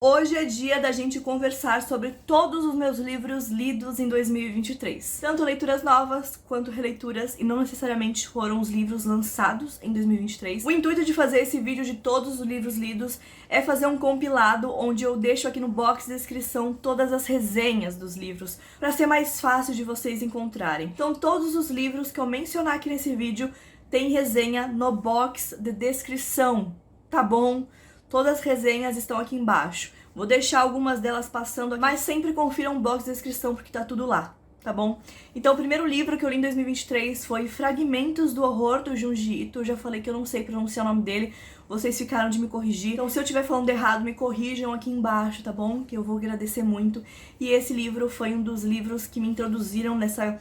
Hoje é dia da gente conversar sobre todos os meus livros lidos em 2023. Tanto leituras novas quanto releituras, e não necessariamente foram os livros lançados em 2023. O intuito de fazer esse vídeo de todos os livros lidos é fazer um compilado onde eu deixo aqui no box de descrição todas as resenhas dos livros, para ser mais fácil de vocês encontrarem. Então todos os livros que eu mencionar aqui nesse vídeo tem resenha no box de descrição, tá bom? Todas as resenhas estão aqui embaixo. Vou deixar algumas delas passando aqui, mas sempre confira um box de descrição porque tá tudo lá, tá bom? Então o primeiro livro que eu li em 2023 foi Fragmentos do Horror, do Junji Ito. Eu já falei que eu não sei pronunciar o nome dele, vocês ficaram de me corrigir. Então se eu estiver falando errado, me corrijam aqui embaixo, tá bom? Que eu vou agradecer muito. E esse livro foi um dos livros que me introduziram nessa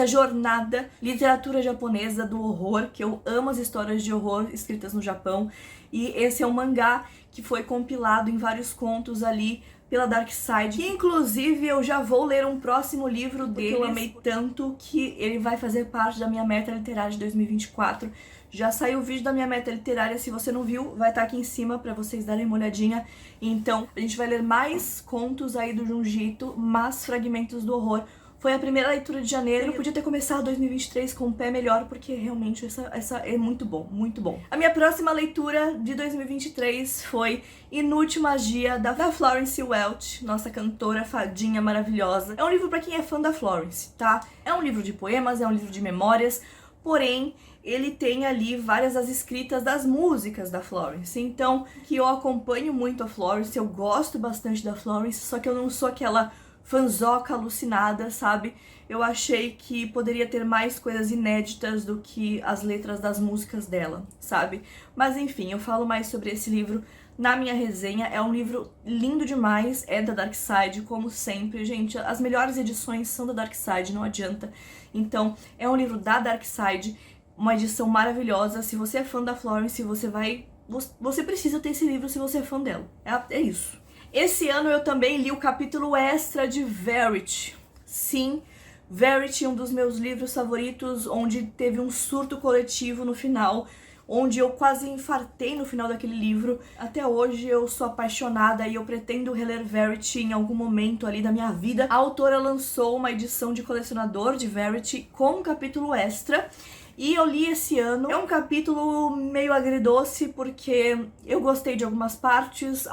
jornada literatura japonesa do horror, que eu amo as histórias de horror escritas no Japão. E esse é um mangá que foi compilado em vários contos ali pela Dark Side. E, inclusive, eu já vou ler um próximo livro dele. Eu amei tanto que ele vai fazer parte da minha meta literária de 2024. Já saiu o vídeo da minha meta literária, se você não viu, vai estar aqui em cima pra vocês darem uma olhadinha. Então, a gente vai ler mais contos aí do Junji Ito, mais Fragmentos do Horror. Foi a primeira leitura de janeiro, eu podia ter começado 2023 com o pé melhor, porque realmente essa é muito bom, muito bom. A minha próxima leitura de 2023 foi Inútil Magia, da Florence Welch, nossa cantora fadinha maravilhosa. É um livro pra quem é fã da Florence, tá? É um livro de poemas, é um livro de memórias, porém ele tem ali várias das escritas das músicas da Florence. Então, que eu acompanho muito a Florence, eu gosto bastante da Florence, só que eu não sou aquela fanzoca alucinada, sabe? Eu achei que poderia ter mais coisas inéditas do que as letras das músicas dela, sabe? Mas enfim, eu falo mais sobre esse livro na minha resenha. É um livro lindo demais, é da Dark Side, como sempre. Gente, as melhores edições são da Dark Side, não adianta. Então, é um livro da Dark Side, uma edição maravilhosa. Se você é fã da Florence, você precisa ter esse livro se você é fã dela. É isso. Esse ano eu também li o capítulo extra de Verity. Sim, Verity, um dos meus livros favoritos, onde teve um surto coletivo no final, onde eu quase infartei no final daquele livro. Até hoje eu sou apaixonada e eu pretendo reler Verity em algum momento ali da minha vida. A autora lançou uma edição de colecionador de Verity com um capítulo extra. E eu li esse ano. É um capítulo meio agridoce, porque eu gostei de algumas partes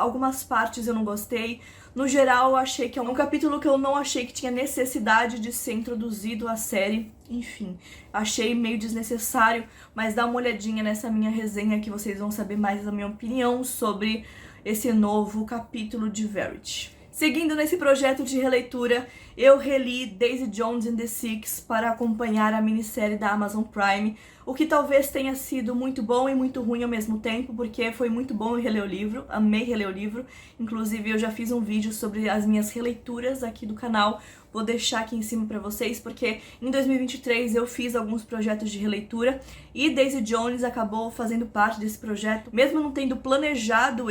eu não gostei. No geral, eu achei que é um capítulo que eu não achei que tinha necessidade de ser introduzido à série. Enfim, achei meio desnecessário, mas dá uma olhadinha nessa minha resenha que vocês vão saber mais da minha opinião sobre esse novo capítulo de Verity. Seguindo nesse projeto de releitura, eu reli Daisy Jones and the Six para acompanhar a minissérie da Amazon Prime, o que talvez tenha sido muito bom e muito ruim ao mesmo tempo, porque foi muito bom eu reler o livro, amei reler o livro. Inclusive eu já fiz um vídeo sobre as minhas releituras aqui do canal, vou deixar aqui em cima pra vocês, porque em 2023 eu fiz alguns projetos de releitura e Daisy Jones acabou fazendo parte desse projeto, mesmo não tendo planejado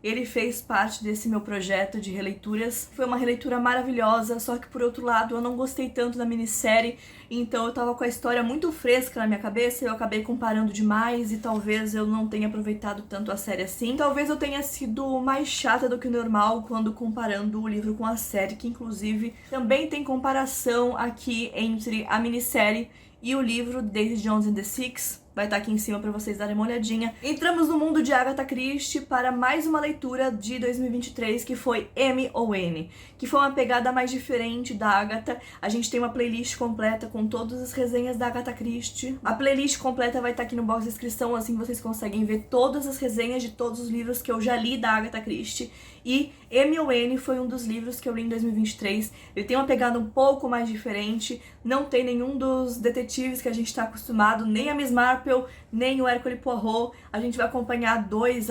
ele fez parte desse meu projeto de releituras. Foi uma releitura maravilhosa, só que por outro lado eu não gostei tanto da minissérie, então eu tava com a história muito fresca na minha cabeça, eu acabei comparando demais e talvez eu não tenha aproveitado tanto a série assim. Talvez eu tenha sido mais chata do que o normal quando comparando o livro com a série, que inclusive também tem comparação aqui entre a minissérie e o livro Daisy Jones and the Six. Vai estar aqui em cima para vocês darem uma olhadinha. Entramos no mundo de Agatha Christie para mais uma leitura de 2023, que foi M ou N, que foi uma pegada mais diferente da Agatha. A gente tem uma playlist completa com todas as resenhas da Agatha Christie. A playlist completa vai estar aqui no box de descrição, assim vocês conseguem ver todas as resenhas de todos os livros que eu já li da Agatha Christie. E M ou N foi um dos livros que eu li em 2023. Ele tem uma pegada um pouco mais diferente, não tem nenhum dos detetives que a gente está acostumado, nem a Miss Marple, nem o Hercule Poirot. A gente vai acompanhar dois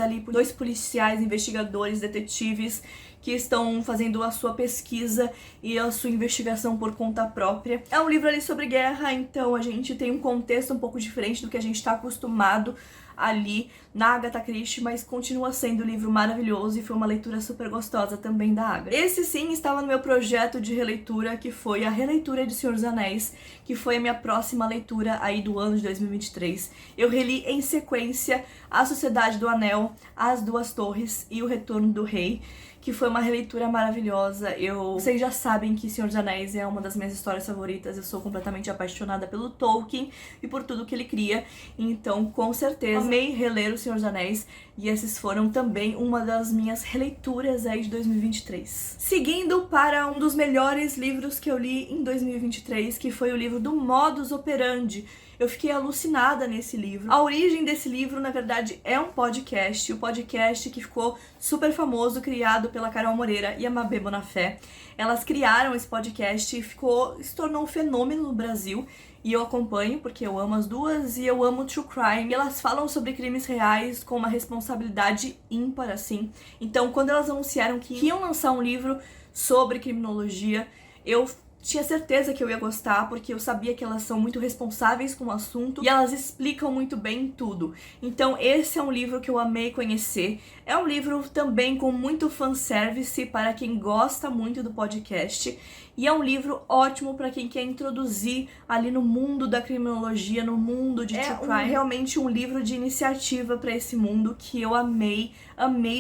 policiais, investigadores, detetives que estão fazendo a sua pesquisa e a sua investigação por conta própria. É um livro ali sobre guerra, então a gente tem um contexto um pouco diferente do que a gente está acostumado ali na Agatha Christie, mas continua sendo um livro maravilhoso e foi uma leitura super gostosa também da Agatha. Esse sim estava no meu projeto de releitura, que foi a releitura de Senhor dos Anéis, que foi a minha próxima leitura aí do ano de 2023. Eu reli em sequência A Sociedade do Anel, As Duas Torres e O Retorno do Rei, que foi uma releitura maravilhosa. Vocês já sabem que Senhor dos Anéis é uma das minhas histórias favoritas, eu sou completamente apaixonada pelo Tolkien e por tudo que ele cria, então com certeza amei reler o Senhor dos Anéis e esses foram também uma das minhas releituras aí de 2023. Seguindo para um dos melhores livros que eu li em 2023, que foi o livro do Modus Operandi. Eu fiquei alucinada nesse livro. A origem desse livro, na verdade, é um podcast. O podcast que ficou super famoso, criado pela Carol Moreira e a Mabê Bonafé. Elas criaram esse podcast e se tornou um fenômeno no Brasil. E eu acompanho, porque eu amo as duas e eu amo True Crime. E elas falam sobre crimes reais com uma responsabilidade ímpar, assim. Então, quando elas anunciaram que iam lançar um livro sobre criminologia, eu tinha certeza que eu ia gostar, porque eu sabia que elas são muito responsáveis com o assunto e elas explicam muito bem tudo. Então esse é um livro que eu amei conhecer. É um livro também com muito fanservice para quem gosta muito do podcast. E é um livro ótimo para quem quer introduzir ali no mundo da criminologia, no mundo de True Crime. É realmente um livro de iniciativa para esse mundo que eu amei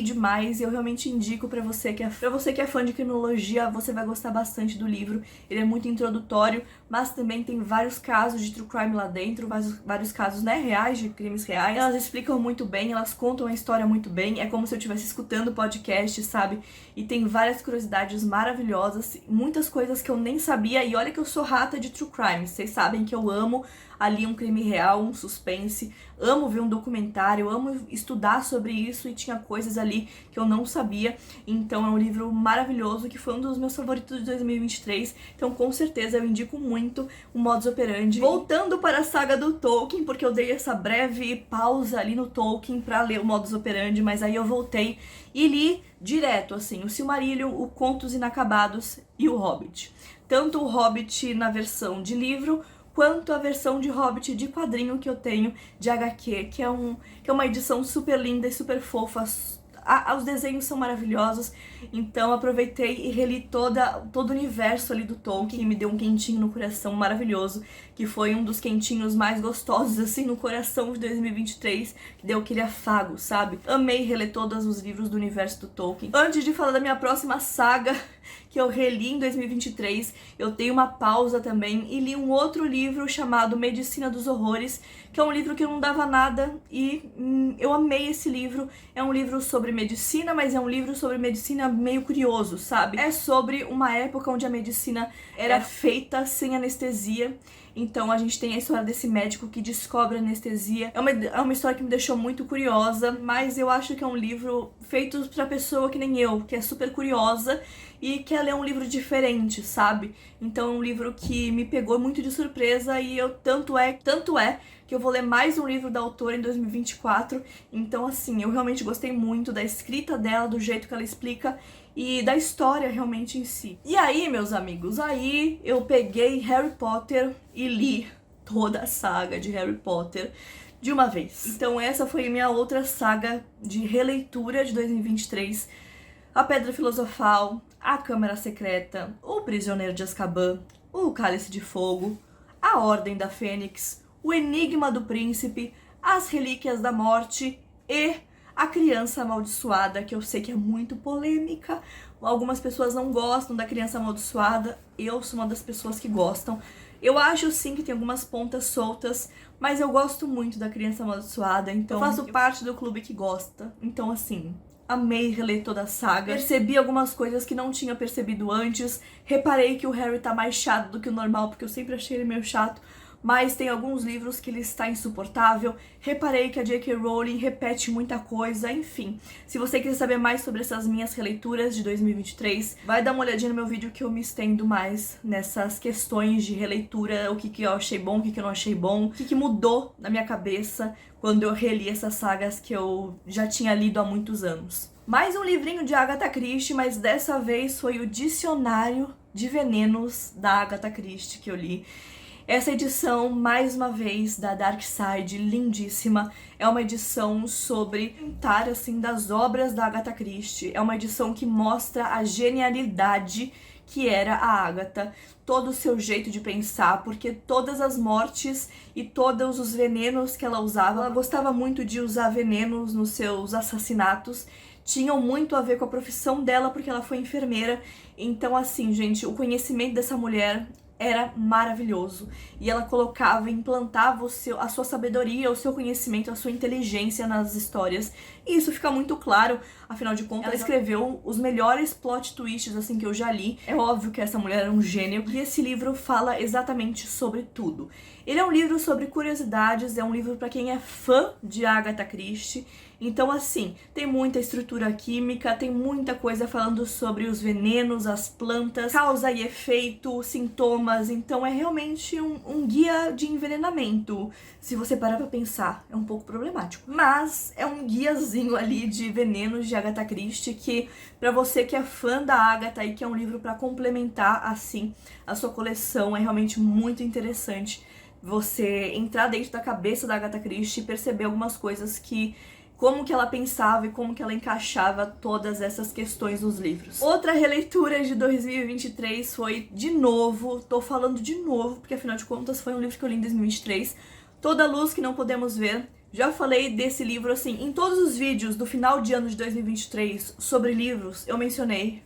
demais. E eu realmente indico para você que é fã de criminologia, você vai gostar bastante do livro. Ele é muito introdutório, mas também tem vários casos de True Crime lá dentro, vários casos, né, reais, de crimes reais. Elas explicam muito bem, elas contam a história muito bem. É como se eu estivesse escutando o podcast, sabe? E tem várias curiosidades maravilhosas, muitas coisas que eu nem sabia, e olha que eu sou rata de True Crime, vocês sabem que eu amo ali um crime real, um suspense, amo ver um documentário, amo estudar sobre isso e tinha coisas ali que eu não sabia, então é um livro maravilhoso que foi um dos meus favoritos de 2023, então com certeza eu indico muito o Modus Operandi. Voltando para a saga do Tolkien, porque eu dei essa breve pausa ali no Tolkien pra ler o Modus Operandi, mas aí eu voltei e li direto, assim, o Silmarillion, o Contos Inacabados e o Hobbit. Tanto o Hobbit na versão de livro, quanto a versão de Hobbit de quadrinho que eu tenho de HQ, que é uma edição super linda e super fofa. Os desenhos são maravilhosos, então aproveitei e reli todo o universo ali do Tolkien, e me deu um quentinho no coração maravilhoso, que foi um dos quentinhos mais gostosos, assim, no coração de 2023, que deu aquele afago, sabe? Amei reler todos os livros do universo do Tolkien. Antes de falar da minha próxima saga, que eu reli em 2023, eu dei uma pausa também e li um outro livro chamado Medicina dos Horrores, que é um livro que eu não dava nada e eu amei esse livro. É um livro sobre medicina, mas é um livro sobre medicina meio curioso, sabe? É sobre uma época onde a medicina era feita sem anestesia. Então a gente tem a história desse médico que descobre a anestesia. É uma história que me deixou muito curiosa, mas eu acho que é um livro feito pra pessoa que nem eu, que é super curiosa e quer ler um livro diferente, sabe? Então é um livro que me pegou muito de surpresa e tanto é que eu vou ler mais um livro da autora em 2024. Então assim, eu realmente gostei muito da escrita dela, do jeito que ela explica e da história realmente em si. E aí, meus amigos, aí eu peguei Harry Potter e li toda a saga de Harry Potter de uma vez. Então essa foi a minha outra saga de releitura de 2023. A Pedra Filosofal, A Câmara Secreta, O Prisioneiro de Azkaban, O Cálice de Fogo, A Ordem da Fênix, O Enigma do Príncipe, As Relíquias da Morte e A Criança Amaldiçoada, que eu sei que é muito polêmica. Algumas pessoas não gostam da Criança Amaldiçoada, eu sou uma das pessoas que gostam. Eu acho sim que tem algumas pontas soltas, mas eu gosto muito da Criança Amaldiçoada, então eu faço parte do clube que gosta. Então assim, amei reler toda a saga, percebi algumas coisas que não tinha percebido antes, reparei que o Harry tá mais chato do que o normal, porque eu sempre achei ele meio chato, mas tem alguns livros que ele está insuportável, reparei que a J.K. Rowling repete muita coisa, enfim. Se você quiser saber mais sobre essas minhas releituras de 2023, vai dar uma olhadinha no meu vídeo que eu me estendo mais nessas questões de releitura, o que eu achei bom, o que eu não achei bom, o que mudou na minha cabeça quando eu reli essas sagas que eu já tinha lido há muitos anos. Mais um livrinho de Agatha Christie, mas dessa vez foi o Dicionário de Venenos da Agatha Christie que eu li. Essa edição, mais uma vez, da Dark Side, lindíssima. É uma edição sobre contar, assim, das obras da Agatha Christie. É uma edição que mostra a genialidade que era a Agatha, todo o seu jeito de pensar, porque todas as mortes e todos os venenos que ela usava, ela gostava muito de usar venenos nos seus assassinatos, tinham muito a ver com a profissão dela, porque ela foi enfermeira. Então, assim, gente, o conhecimento dessa mulher era maravilhoso. E ela colocava, implantava a sua sabedoria, o seu conhecimento, a sua inteligência nas histórias. E isso fica muito claro, afinal de contas, ela escreveu os melhores plot twists, assim, que eu já li. É óbvio que essa mulher era um gênio. E esse livro fala exatamente sobre tudo. Ele é um livro sobre curiosidades, é um livro para quem é fã de Agatha Christie. Então, assim, tem muita estrutura química, tem muita coisa falando sobre os venenos, as plantas, causa e efeito, sintomas. Então, é realmente um guia de envenenamento. Se você parar pra pensar, é um pouco problemático. Mas é um guiazinho ali de venenos de Agatha Christie que, pra você que é fã da Agatha e que é um livro pra complementar, assim, a sua coleção, é realmente muito interessante você entrar dentro da cabeça da Agatha Christie e perceber algumas coisas como que ela pensava e como que ela encaixava todas essas questões nos livros. Outra releitura de 2023 foi, de novo, tô falando de novo, porque afinal de contas foi um livro que eu li em 2023, Toda Luz que Não Podemos Ver. Já falei desse livro, assim, em todos os vídeos do final de ano de 2023 sobre livros, eu mencionei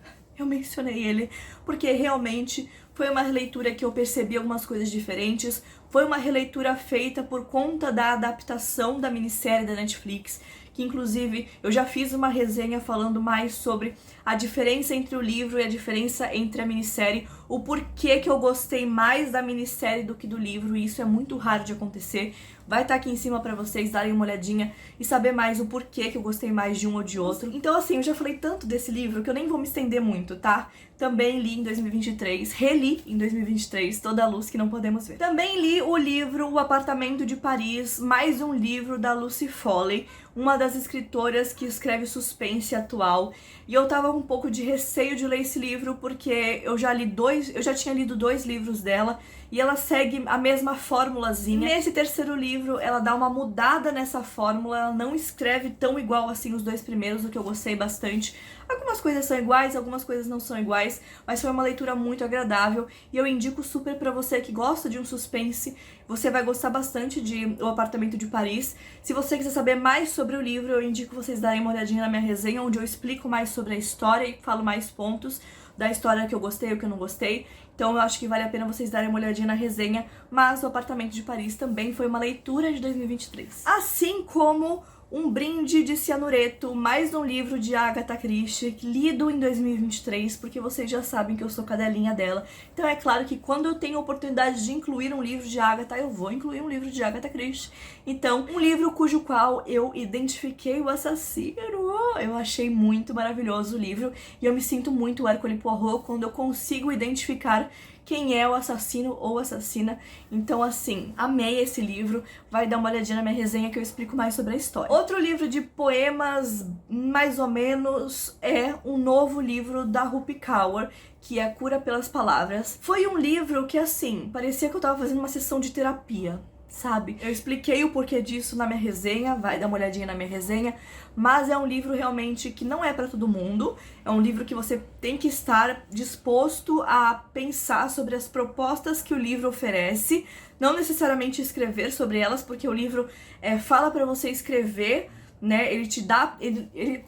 ele, porque realmente foi uma releitura que eu percebi algumas coisas diferentes, foi uma releitura feita por conta da adaptação da minissérie da Netflix, que inclusive eu já fiz uma resenha falando mais sobre a diferença entre o livro e a diferença entre a minissérie, o porquê que eu gostei mais da minissérie do que do livro, e isso é muito raro de acontecer. Vai estar aqui em cima pra vocês darem uma olhadinha e saber mais o porquê que eu gostei mais de um ou de outro. Então, assim, eu já falei tanto desse livro que eu nem vou me estender muito, tá? Também li em 2023, reli em 2023, Toda a Luz que Não Podemos Ver. Também li o livro O Apartamento de Paris, mais um livro da Lucy Foley, uma das escritoras que escreve suspense atual. E eu tava com um pouco de receio de ler esse livro porque eu já tinha lido 2 livros dela e ela segue a mesma formulazinha. Nesse terceiro livro, ela dá uma mudada nessa fórmula, ela não escreve tão igual assim os 2 primeiros, o que eu gostei bastante. Algumas coisas são iguais, algumas coisas não são iguais, mas foi uma leitura muito agradável e eu indico super pra você que gosta de um suspense. Você vai gostar bastante de O Apartamento de Paris. Se você quiser saber mais sobre o livro, eu indico vocês darem uma olhadinha na minha resenha, onde eu explico mais sobre a história e falo mais pontos da história que eu gostei e o que eu não gostei. Então eu acho que vale a pena vocês darem uma olhadinha na resenha, mas O Apartamento de Paris também foi uma leitura de 2023. Assim como Um Brinde de Cianureto, mais um livro de Agatha Christie, lido em 2023, porque vocês já sabem que eu sou cadelinha dela. Então é claro que quando eu tenho a oportunidade de incluir um livro de Agatha, eu vou incluir um livro de Agatha Christie. Então, um livro cujo qual eu identifiquei o assassino. Eu achei muito maravilhoso o livro, e eu me sinto muito Hercule Poirot quando eu consigo identificar quem é o assassino ou assassina. Então, assim, amei esse livro. Vai dar uma olhadinha na minha resenha que eu explico mais sobre a história. Outro livro de poemas, mais ou menos, é um novo livro da Rupi Kaur, que é Cura pelas Palavras. Foi um livro que, assim, parecia que eu tava fazendo uma sessão de terapia, sabe? Eu expliquei o porquê disso na minha resenha, vai dar uma olhadinha na minha resenha, mas é um livro realmente que não é pra todo mundo, é um livro que você tem que estar disposto a pensar sobre as propostas que o livro oferece, não necessariamente escrever sobre elas, porque o livro fala pra você escrever, né? Ele te dá,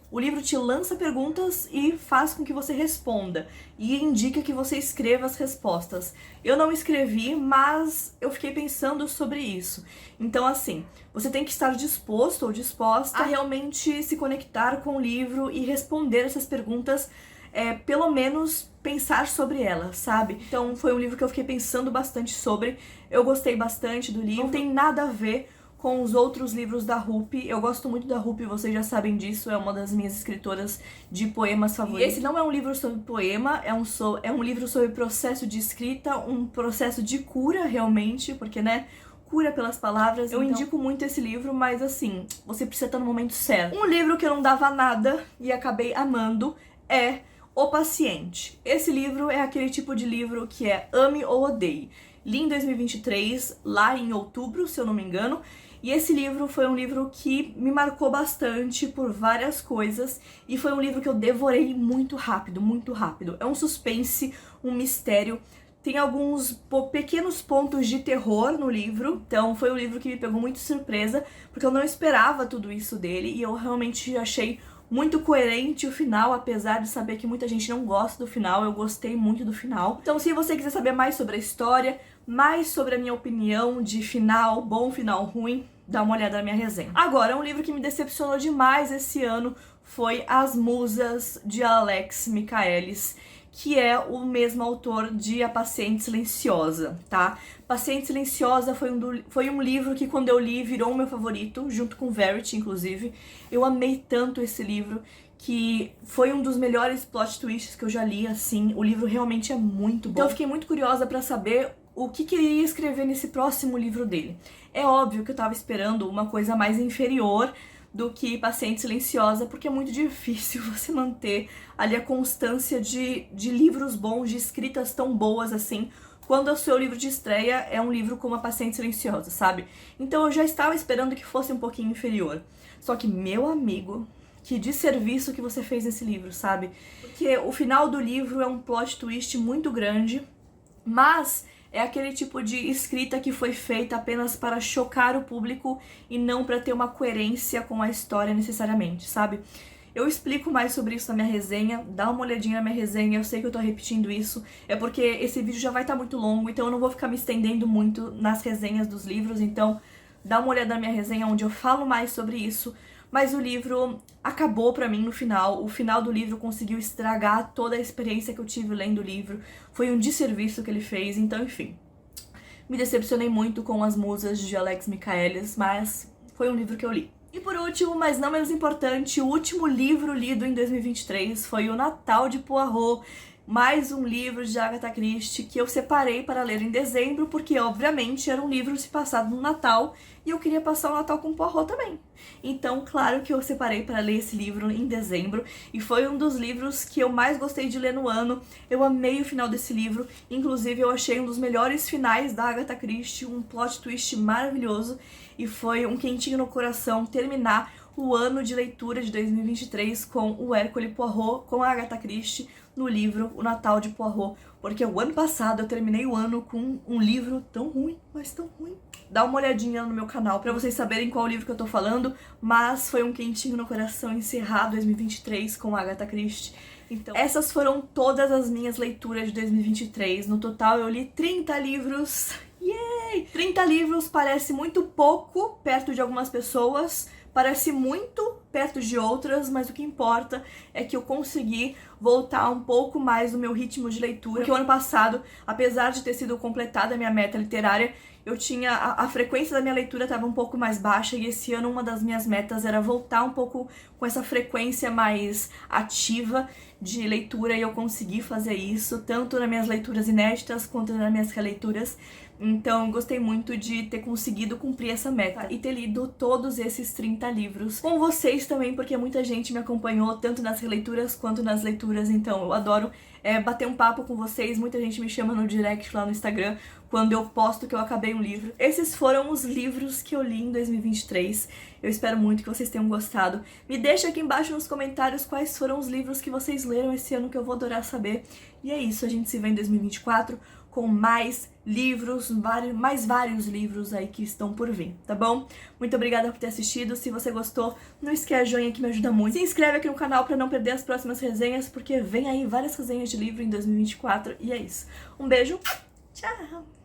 o livro te lança perguntas e faz com que você responda e indica que você escreva as respostas. Eu não escrevi, mas eu fiquei pensando sobre isso. Então, assim, você tem que estar disposto ou disposta a realmente se conectar com o livro e responder essas perguntas, pelo menos pensar sobre elas, sabe? Então, foi um livro que eu fiquei pensando bastante sobre. Eu gostei bastante do livro. Não tem nada a ver com os outros livros da Rupi. Eu gosto muito da Rupi, vocês já sabem disso, é uma das minhas escritoras de poemas favoritas. E esse não é um livro sobre poema, é um livro sobre processo de escrita, um processo de cura realmente, porque, né, cura pelas palavras. Eu indico muito esse livro, mas assim, você precisa estar no momento certo. Um livro que eu não dava nada e acabei amando é O Paciente. Esse livro é aquele tipo de livro que é ame ou odeie. li em 2023, lá em outubro, se eu não me engano. E esse livro foi um livro que me marcou bastante por várias coisas e foi um livro que eu devorei muito rápido, muito rápido. É um suspense, um mistério, tem alguns pequenos pontos de terror no livro, então foi um livro que me pegou muito de surpresa, porque eu não esperava tudo isso dele e eu realmente achei muito coerente o final, apesar de saber que muita gente não gosta do final, eu gostei muito do final. Então se você quiser saber mais sobre a história, mais sobre a minha opinião de final bom, final ruim, dá uma olhada na minha resenha. Agora, um livro que me decepcionou demais esse ano foi As Musas, de Alex Michaelis, que é o mesmo autor de A Paciente Silenciosa, tá? Paciente Silenciosa foi um livro que quando eu li virou o meu favorito, junto com Verity, inclusive. Eu amei tanto esse livro que foi um dos melhores plot twists que eu já li, assim. O livro realmente é muito bom. Então eu fiquei muito curiosa pra saber o que ele ia escrever nesse próximo livro dele. É óbvio que eu tava esperando uma coisa mais inferior do que Paciente Silenciosa, porque é muito difícil você manter ali a constância de livros bons, de escritas tão boas assim, quando o seu livro de estreia é um livro como A Paciente Silenciosa, sabe? Então eu já estava esperando que fosse um pouquinho inferior. Só que, meu amigo, que desserviço que você fez nesse livro, sabe? Porque o final do livro é um plot twist muito grande, mas é aquele tipo de escrita que foi feita apenas para chocar o público e não para ter uma coerência com a história necessariamente, sabe? Eu explico mais sobre isso na minha resenha, dá uma olhadinha na minha resenha, eu sei que eu tô repetindo isso, é porque esse vídeo já vai estar muito longo, então eu não vou ficar me estendendo muito nas resenhas dos livros, então dá uma olhada na minha resenha onde eu falo mais sobre isso. Mas o livro acabou pra mim no final. O final do livro conseguiu estragar toda a experiência que eu tive lendo o livro. Foi um desserviço que ele fez, então enfim. Me decepcionei muito com As Musas de Alex Michaelis, mas foi um livro que eu li. E por último, mas não menos importante, o último livro lido em 2023 foi O Natal de Poirot. Mais um livro de Agatha Christie que eu separei para ler em dezembro, porque obviamente era um livro se passado no Natal e eu queria passar o Natal com Poirot também. Então, claro que eu separei para ler esse livro em dezembro e foi um dos livros que eu mais gostei de ler no ano. Eu amei o final desse livro, inclusive eu achei um dos melhores finais da Agatha Christie, um plot twist maravilhoso e foi um quentinho no coração terminar o ano de leitura de 2023 com o Hercule Poirot, com a Agatha Christie, no livro O Natal de Poirot, porque o ano passado eu terminei o ano com um livro tão ruim, mas tão ruim. Dá uma olhadinha no meu canal pra vocês saberem qual livro que eu tô falando, mas foi um quentinho no coração encerrar 2023 com a Agatha Christie. Então, essas foram todas as minhas leituras de 2023. No total eu li 30 livros. Yay! 30 livros parece muito pouco perto de algumas pessoas, parece muito perto de outras, mas o que importa é que eu consegui voltar um pouco mais no meu ritmo de leitura. Porque o ano passado, apesar de ter sido completada a minha meta literária, eu tinha a frequência da minha leitura estava um pouco mais baixa e esse ano uma das minhas metas era voltar um pouco com essa frequência mais ativa de leitura e eu consegui fazer isso, tanto nas minhas leituras inéditas quanto nas minhas releituras. Então, gostei muito de ter conseguido cumprir essa meta e ter lido todos esses 30 livros com vocês também, porque muita gente me acompanhou tanto nas releituras quanto nas leituras, então eu adoro bater um papo com vocês. Muita gente me chama no direct lá no Instagram quando eu posto que eu acabei um livro. Esses foram os livros que eu li em 2023. Eu espero muito que vocês tenham gostado. Me deixa aqui embaixo nos comentários quais foram os livros que vocês leram esse ano, que eu vou adorar saber. E é isso, a gente se vê em 2024 com mais livros, mais vários livros aí que estão por vir, tá bom? Muito obrigada por ter assistido. Se você gostou, não esquece o joinha que me ajuda muito. Se inscreve aqui no canal pra não perder as próximas resenhas, porque vem aí várias resenhas de livro em 2024 e é isso. Um beijo, tchau!